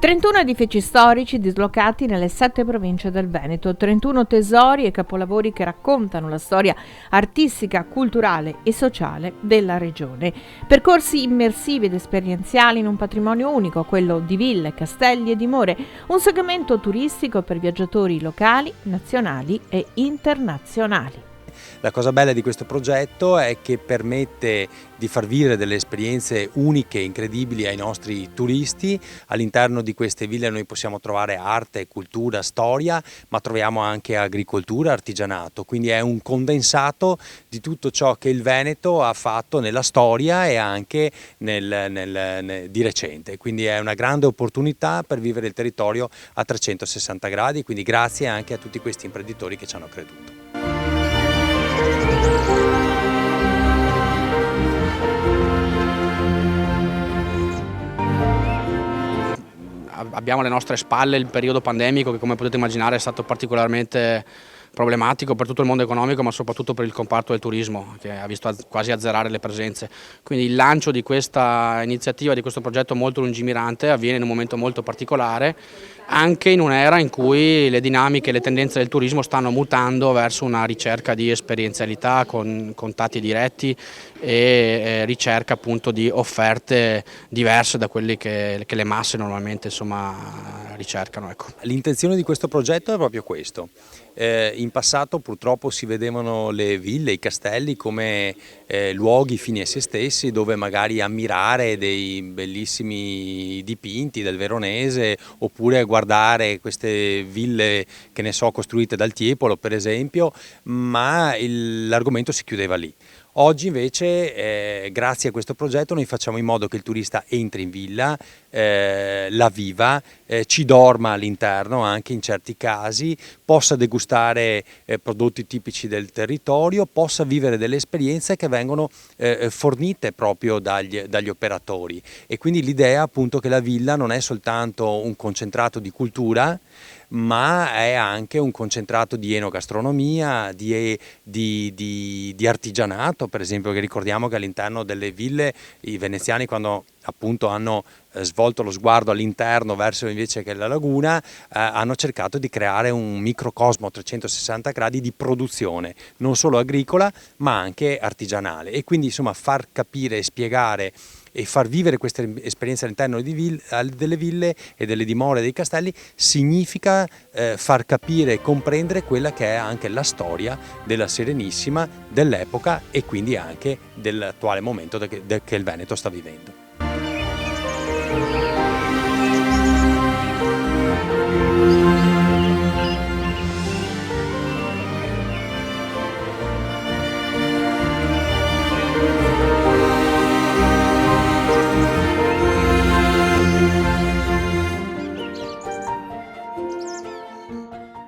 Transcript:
31 edifici storici dislocati nelle 7 province del Veneto, 31 tesori e capolavori che raccontano la storia artistica, culturale e sociale della regione. Percorsi immersivi ed esperienziali in un patrimonio unico, quello di ville, castelli e dimore, un segmento turistico per viaggiatori locali, nazionali e internazionali. La cosa bella di questo progetto è che permette di far vivere delle esperienze uniche e incredibili ai nostri turisti. All'interno di queste ville noi possiamo trovare arte, cultura, storia, ma troviamo anche agricoltura, artigianato, quindi è un condensato di tutto ciò che il Veneto ha fatto nella storia e anche di recente, quindi è una grande opportunità per vivere il territorio a 360 gradi, quindi grazie anche a tutti questi imprenditori che ci hanno creduto. Abbiamo alle nostre spalle il periodo pandemico che, come potete immaginare, è stato particolarmente problematico per tutto il mondo economico, ma soprattutto per il comparto del turismo, che ha visto quasi azzerare le presenze. Quindi il lancio di questa iniziativa, di questo progetto molto lungimirante, avviene in un momento molto particolare, anche in un'era in cui le dinamiche e le tendenze del turismo stanno mutando verso una ricerca di esperienzialità con contatti diretti e ricerca appunto di offerte diverse da quelli che le masse normalmente ricercano. Ecco. L'intenzione di questo progetto è proprio questo. In passato purtroppo si vedevano le ville, i castelli come luoghi fini a se stessi dove magari ammirare dei bellissimi dipinti del Veronese oppure guardare queste ville, che ne so, costruite dal Tiepolo per esempio, ma l'argomento si chiudeva lì. Oggi invece, grazie a questo progetto, noi facciamo in modo che il turista entri in villa, la viva, ci dorma all'interno anche in certi casi, possa degustare prodotti tipici del territorio, possa vivere delle esperienze che vengono fornite proprio dagli operatori. E quindi l'idea appunto che la villa non è soltanto un concentrato di cultura, ma è anche un concentrato di enogastronomia, di artigianato, per esempio, che ricordiamo che all'interno delle ville i veneziani, quando appunto hanno svolto lo sguardo all'interno verso invece che la laguna, hanno cercato di creare un microcosmo a 360 gradi di produzione, non solo agricola ma anche artigianale, e quindi insomma far capire e spiegare e far vivere queste esperienze all'interno delle ville e delle dimore dei castelli significa far capire e comprendere quella che è anche la storia della Serenissima, dell'epoca e quindi anche dell'attuale momento che il Veneto sta vivendo.